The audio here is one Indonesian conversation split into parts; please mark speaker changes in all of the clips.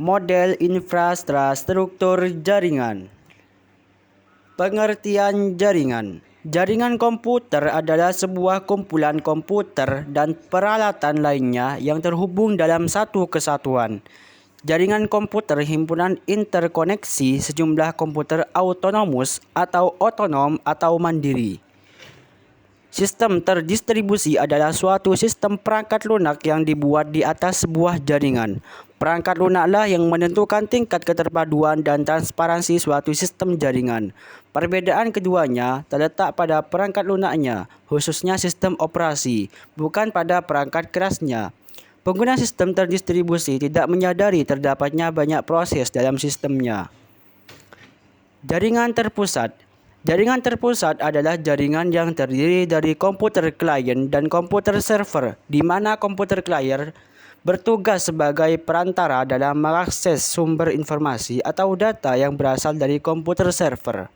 Speaker 1: Model infrastruktur jaringan. Pengertian jaringan. Jaringan komputer adalah sebuah kumpulan komputer dan peralatan lainnya yang terhubung dalam satu kesatuan. Jaringan komputer himpunan interkoneksi sejumlah komputer autonomus atau otonom atau mandiri. Sistem terdistribusi adalah suatu sistem perangkat lunak yang dibuat di atas sebuah jaringan. Perangkat lunaklah yang menentukan tingkat keterpaduan dan transparansi suatu sistem jaringan. Perbedaan keduanya terletak pada perangkat lunaknya, khususnya sistem operasi, bukan pada perangkat kerasnya. Pengguna sistem terdistribusi tidak menyadari terdapatnya banyak proses dalam sistemnya. Jaringan terpusat. Jaringan terpusat adalah jaringan yang terdiri dari komputer klien dan komputer server, di mana komputer klien bertugas sebagai perantara dalam mengakses sumber informasi atau data yang berasal dari komputer server.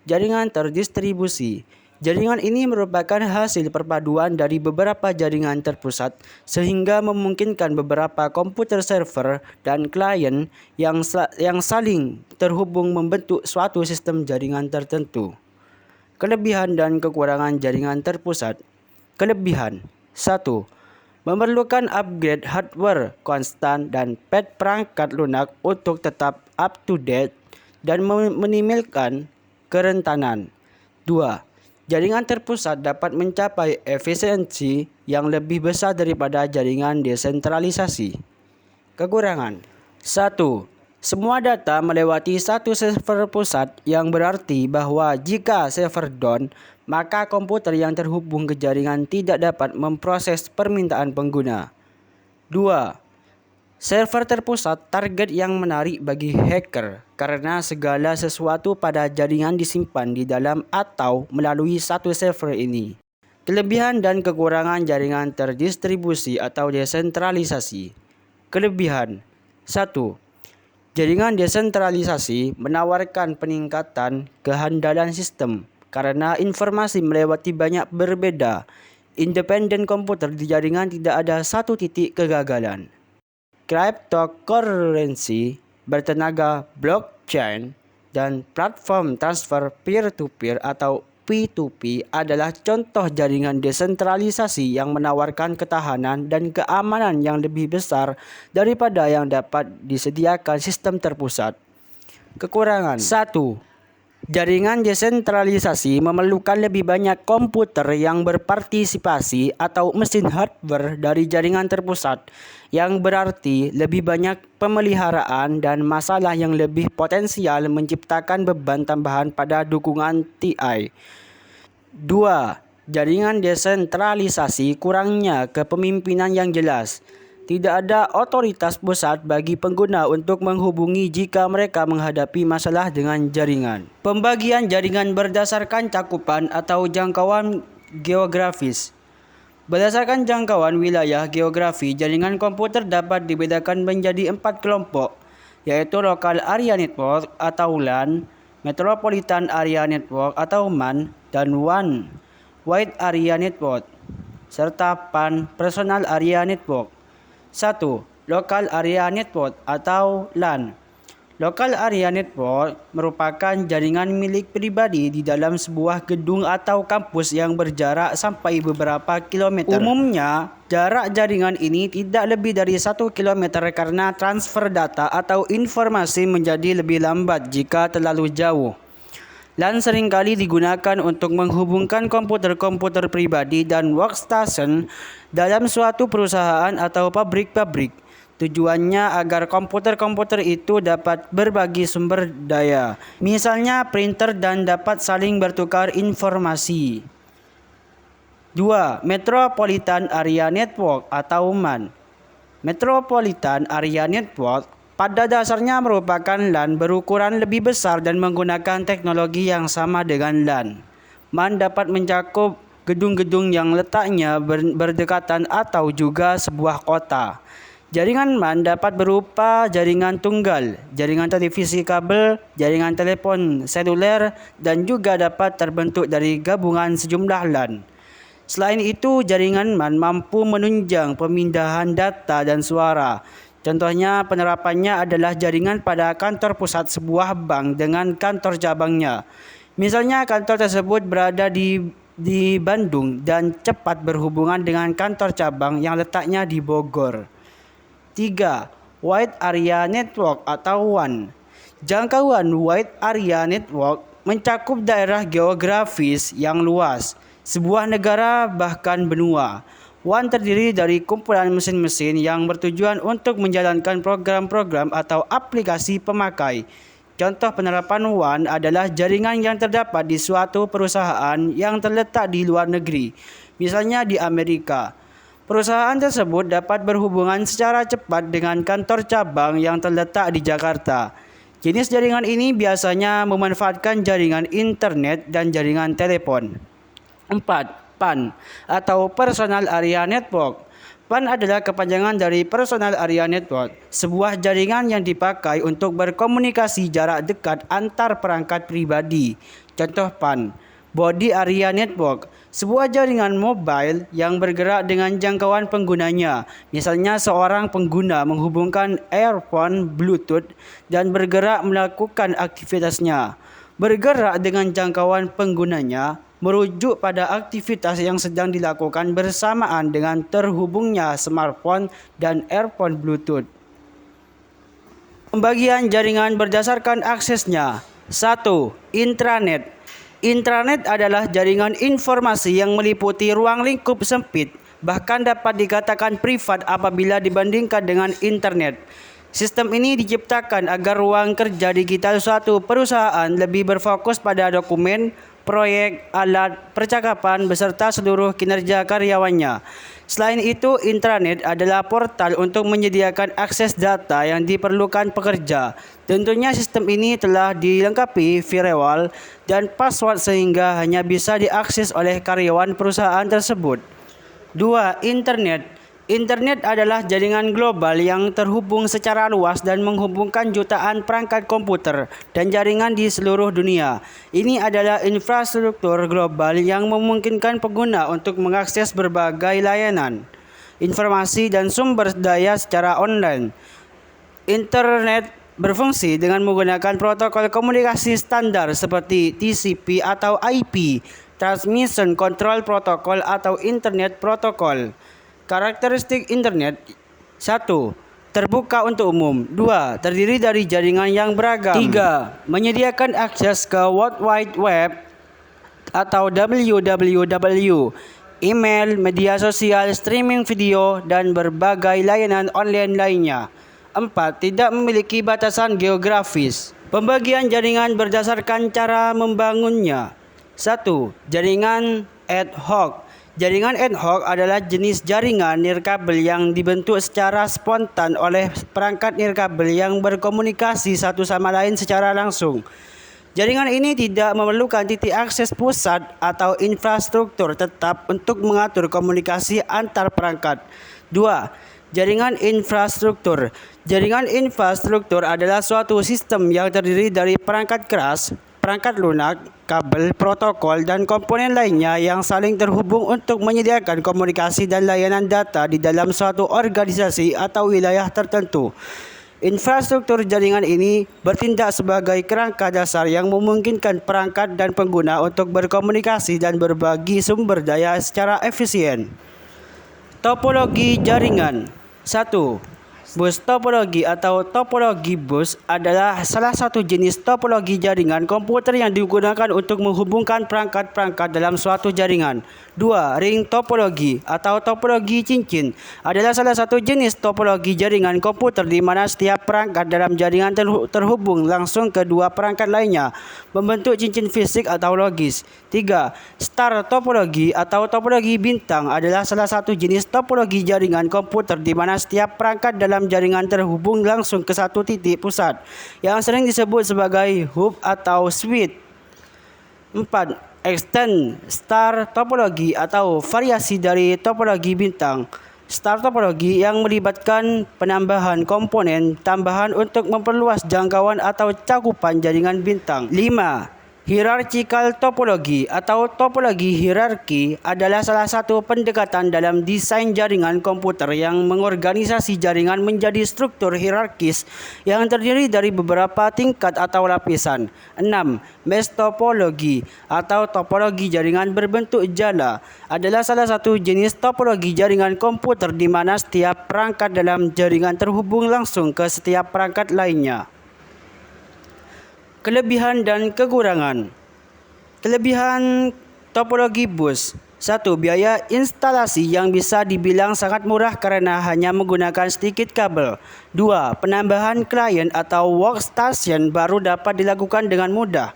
Speaker 1: Jaringan terdistribusi. Jaringan ini merupakan hasil perpaduan dari beberapa jaringan terpusat sehingga memungkinkan beberapa komputer server dan klien yang saling terhubung membentuk suatu sistem jaringan tertentu. Kelebihan dan kekurangan jaringan terpusat. Kelebihan. 1. Memerlukan upgrade hardware konstan dan pad perangkat lunak untuk tetap up to date dan minimalkan kerentanan. 2. Jaringan terpusat dapat mencapai efisiensi yang lebih besar daripada jaringan desentralisasi. Kekurangan. 1. Semua data melewati satu server pusat yang berarti bahwa jika server down, maka komputer yang terhubung ke jaringan tidak dapat memproses permintaan pengguna. 2. Server terpusat target yang menarik bagi hacker karena segala sesuatu pada jaringan disimpan di dalam atau melalui satu server ini. Kelebihan dan kekurangan jaringan terdistribusi atau desentralisasi. Kelebihan. 1. Jaringan desentralisasi menawarkan peningkatan kehandalan sistem karena informasi melewati banyak berbeda. Independen komputer di jaringan tidak ada satu titik kegagalan. Cryptocurrency bertenaga blockchain dan platform transfer peer-to-peer atau P2P adalah contoh jaringan desentralisasi yang menawarkan ketahanan dan keamanan yang lebih besar daripada yang dapat disediakan sistem terpusat. Kekurangan. 1. Jaringan desentralisasi memerlukan lebih banyak komputer yang berpartisipasi atau mesin hardware dari jaringan terpusat, yang berarti lebih banyak pemeliharaan dan masalah yang lebih potensial menciptakan beban tambahan pada dukungan TI. 2. Jaringan desentralisasi kurangnya kepemimpinan yang jelas. Tidak ada otoritas pusat bagi pengguna untuk menghubungi jika mereka menghadapi masalah dengan jaringan. Pembagian jaringan berdasarkan cakupan atau jangkauan geografis. Berdasarkan jangkauan wilayah geografi, jaringan komputer dapat dibedakan menjadi 4 kelompok, yaitu Local Area Network atau LAN, Metropolitan Area Network atau MAN, dan WAN, Wide Area Network, serta PAN, Personal Area Network. 1. Local Area Network atau LAN. Local Area Network merupakan jaringan milik pribadi di dalam sebuah gedung atau kampus yang berjarak sampai beberapa kilometer. Umumnya, jarak jaringan ini tidak lebih dari 1 kilometer karena transfer data atau informasi menjadi lebih lambat jika terlalu jauh. LAN seringkali digunakan untuk menghubungkan komputer-komputer pribadi dan workstation dalam suatu perusahaan atau pabrik-pabrik. Tujuannya agar komputer-komputer itu dapat berbagi sumber daya, misalnya printer, dan dapat saling bertukar informasi. 2. Metropolitan Area Network atau MAN. Metropolitan Area Network pada dasarnya merupakan LAN berukuran lebih besar dan menggunakan teknologi yang sama dengan LAN. MAN dapat mencakup gedung-gedung yang letaknya berdekatan atau juga sebuah kota. Jaringan MAN dapat berupa jaringan tunggal, jaringan televisi kabel, jaringan telepon seluler, dan juga dapat terbentuk dari gabungan sejumlah LAN. Selain itu, jaringan MAN mampu menunjang pemindahan data dan suara. Contohnya penerapannya adalah jaringan pada kantor pusat sebuah bank dengan kantor cabangnya. Misalnya kantor tersebut berada di Bandung dan cepat berhubungan dengan kantor cabang yang letaknya di Bogor. 3. Wide Area Network atau WAN. Jangkauan Wide Area Network mencakup daerah geografis yang luas, sebuah negara bahkan benua. WAN terdiri dari kumpulan mesin-mesin yang bertujuan untuk menjalankan program-program atau aplikasi pemakai. Contoh penerapan WAN adalah jaringan yang terdapat di suatu perusahaan yang terletak di luar negeri, misalnya di Amerika. Perusahaan tersebut dapat berhubungan secara cepat dengan kantor cabang yang terletak di Jakarta. Jenis jaringan ini biasanya memanfaatkan jaringan internet dan jaringan telepon. 4. PAN atau Personal Area Network. PAN adalah kepanjangan dari Personal Area Network, sebuah jaringan yang dipakai untuk berkomunikasi jarak dekat antar perangkat pribadi. Contoh PAN, Body Area Network, sebuah jaringan mobile yang bergerak dengan jangkauan penggunanya. Misalnya seorang pengguna menghubungkan earphone Bluetooth dan bergerak melakukan aktivitasnya. Bergerak dengan jangkauan penggunanya merujuk pada aktivitas yang sedang dilakukan bersamaan dengan terhubungnya smartphone dan earphone Bluetooth. Pembagian jaringan berdasarkan aksesnya. 1. Intranet. Intranet adalah jaringan informasi yang meliputi ruang lingkup sempit, bahkan dapat dikatakan privat apabila dibandingkan dengan internet. Sistem ini diciptakan agar ruang kerja digital suatu perusahaan lebih berfokus pada dokumen, proyek, alat, percakapan beserta seluruh kinerja karyawannya. Selain itu, intranet adalah portal untuk menyediakan akses data yang diperlukan pekerja. Tentunya sistem ini telah dilengkapi firewall dan password sehingga hanya bisa diakses oleh karyawan perusahaan tersebut. 2. Internet. Internet adalah jaringan global yang terhubung secara luas dan menghubungkan jutaan perangkat komputer dan jaringan di seluruh dunia. Ini adalah infrastruktur global yang memungkinkan pengguna untuk mengakses berbagai layanan, informasi, dan sumber daya secara online. Internet berfungsi dengan menggunakan protokol komunikasi standar seperti TCP atau IP, Transmission Control Protocol atau Internet Protocol. Karakteristik internet. 1. Terbuka untuk umum. 2. Terdiri dari jaringan yang beragam. 3. Menyediakan akses ke World Wide Web atau WWW, email, media sosial, streaming video, dan berbagai layanan online lainnya. 4. Tidak memiliki batasan geografis. Pembagian jaringan berdasarkan cara membangunnya. 1. Jaringan ad hoc. Jaringan ad hoc adalah jenis jaringan nirkabel yang dibentuk secara spontan oleh perangkat nirkabel yang berkomunikasi satu sama lain secara langsung. Jaringan ini tidak memerlukan titik akses pusat atau infrastruktur tetap untuk mengatur komunikasi antar perangkat. 2. Jaringan infrastruktur. Jaringan infrastruktur adalah suatu sistem yang terdiri dari perangkat keras, perangkat lunak, kabel, protokol, dan komponen lainnya yang saling terhubung untuk menyediakan komunikasi dan layanan data di dalam suatu organisasi atau wilayah tertentu. Infrastruktur jaringan ini bertindak sebagai kerangka dasar yang memungkinkan perangkat dan pengguna untuk berkomunikasi dan berbagi sumber daya secara efisien. Topologi jaringan. 1. Bus topologi atau topologi bus adalah salah satu jenis topologi jaringan komputer yang digunakan untuk menghubungkan perangkat-perangkat dalam suatu jaringan. 2. Ring topologi atau topologi cincin adalah salah satu jenis topologi jaringan komputer di mana setiap perangkat dalam jaringan terhubung langsung ke dua perangkat lainnya, membentuk cincin fisik atau logis. 3. Star topologi atau topologi bintang adalah salah satu jenis topologi jaringan komputer di mana setiap perangkat dalam jaringan terhubung langsung ke satu titik pusat yang sering disebut sebagai hub atau switch. 4. Extend star topologi atau variasi dari topologi bintang. Star topologi yang melibatkan penambahan komponen tambahan untuk memperluas jangkauan atau cakupan jaringan bintang. 5. Hierarchical topology atau topologi hierarki adalah salah satu pendekatan dalam desain jaringan komputer yang mengorganisasi jaringan menjadi struktur hierarkis yang terdiri dari beberapa tingkat atau lapisan. 6. Mesh topology atau topologi jaringan berbentuk jala adalah salah satu jenis topologi jaringan komputer di mana setiap perangkat dalam jaringan terhubung langsung ke setiap perangkat lainnya. Kelebihan dan kekurangan. Kelebihan topologi bus. 1. Biaya instalasi yang bisa dibilang sangat murah karena hanya menggunakan sedikit kabel. 2. Penambahan klien atau workstation baru dapat dilakukan dengan mudah.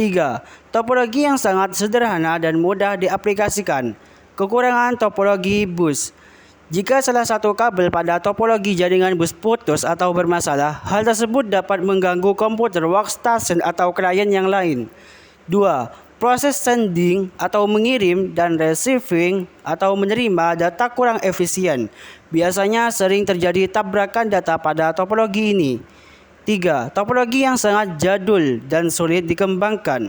Speaker 1: 3. Topologi yang sangat sederhana dan mudah diaplikasikan. Kekurangan topologi bus. Jika salah satu kabel pada topologi jaringan bus putus atau bermasalah, hal tersebut dapat mengganggu komputer workstation atau klien yang lain. 2. Proses sending atau mengirim dan receiving atau menerima data kurang efisien. Biasanya sering terjadi tabrakan data pada topologi ini. 3. Topologi yang sangat jadul dan sulit dikembangkan.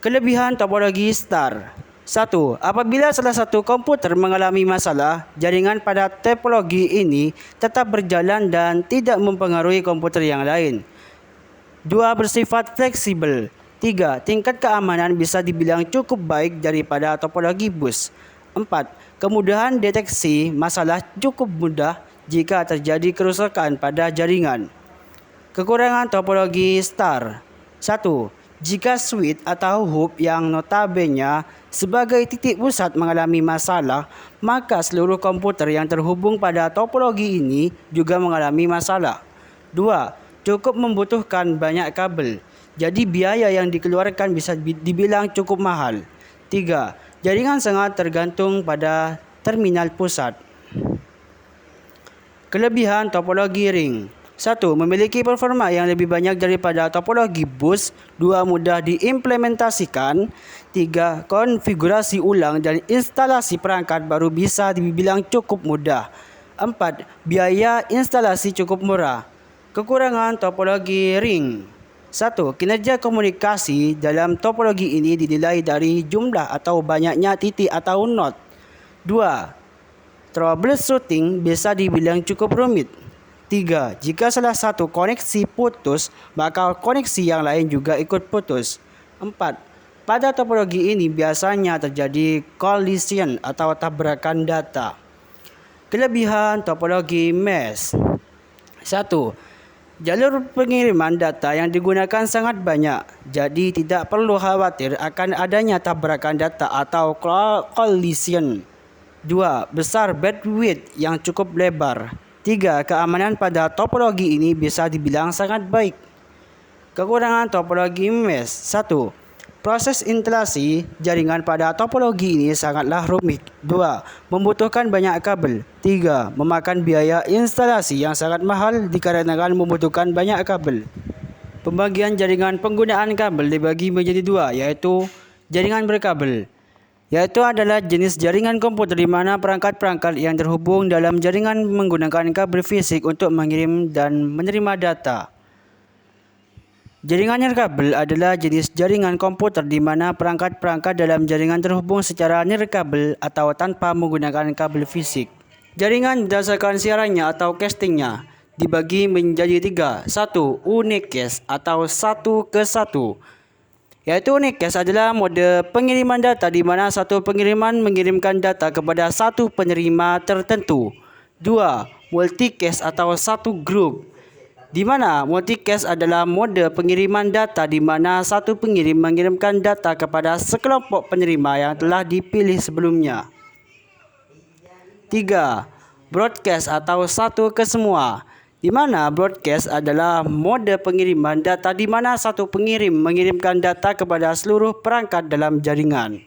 Speaker 1: Kelebihan topologi star. 1. Apabila salah satu komputer mengalami masalah, jaringan pada topologi ini tetap berjalan dan tidak mempengaruhi komputer yang lain. 2. Bersifat fleksibel. 3. Tingkat keamanan bisa dibilang cukup baik daripada topologi bus. 4. Kemudahan deteksi masalah cukup mudah jika terjadi kerusakan pada jaringan. Kekurangan topologi star. 1. Jika switch atau hub yang notabene sebagai titik pusat mengalami masalah, maka seluruh komputer yang terhubung pada topologi ini juga mengalami masalah. 2. Cukup membutuhkan banyak kabel, jadi biaya yang dikeluarkan bisa dibilang cukup mahal. 3. Jaringan sangat tergantung pada terminal pusat. Kelebihan topologi ring. 1. Memiliki performa yang lebih banyak daripada topologi bus. 2. Mudah diimplementasikan. 3. Konfigurasi ulang dan instalasi perangkat baru bisa dibilang cukup mudah. 4. Biaya instalasi cukup murah. Kekurangan topologi ring. 1. Kinerja komunikasi dalam topologi ini dinilai dari jumlah atau banyaknya titik atau node. 2. Troubleshooting bisa dibilang cukup rumit. 3. Jika salah satu koneksi putus, maka koneksi yang lain juga ikut putus. 4. Pada topologi ini biasanya terjadi collision atau tabrakan data. Kelebihan topologi mesh. 1. Jalur pengiriman data yang digunakan sangat banyak, jadi tidak perlu khawatir akan adanya tabrakan data atau collision. 2. Besar bandwidth yang cukup lebar. 3. Keamanan pada topologi ini bisa dibilang sangat baik. Kekurangan topologi mesh. 1. Proses instalasi jaringan pada topologi ini sangatlah rumit. 2. Membutuhkan banyak kabel. 3. Memakan biaya instalasi yang sangat mahal dikarenakan membutuhkan banyak kabel. Pembagian jaringan penggunaan kabel dibagi menjadi 2, yaitu jaringan berkabel, yaitu adalah jenis jaringan komputer di mana perangkat-perangkat yang terhubung dalam jaringan menggunakan kabel fisik untuk mengirim dan menerima data. Jaringan nirkabel adalah jenis jaringan komputer di mana perangkat-perangkat dalam jaringan terhubung secara nirkabel atau tanpa menggunakan kabel fisik. Jaringan berdasarkan siarannya atau castingnya dibagi menjadi 3. 1. Unicast atau 1-ke-1. Yaitu unicast adalah mode pengiriman data di mana satu pengiriman mengirimkan data kepada satu penerima tertentu. 2. Multicast atau satu grup, di mana multicast adalah mode pengiriman data di mana satu pengirim mengirimkan data kepada sekelompok penerima yang telah dipilih sebelumnya. 3. Broadcast atau 1-ke-semua, di mana broadcast adalah mode pengiriman data di mana satu pengirim mengirimkan data kepada seluruh perangkat dalam jaringan.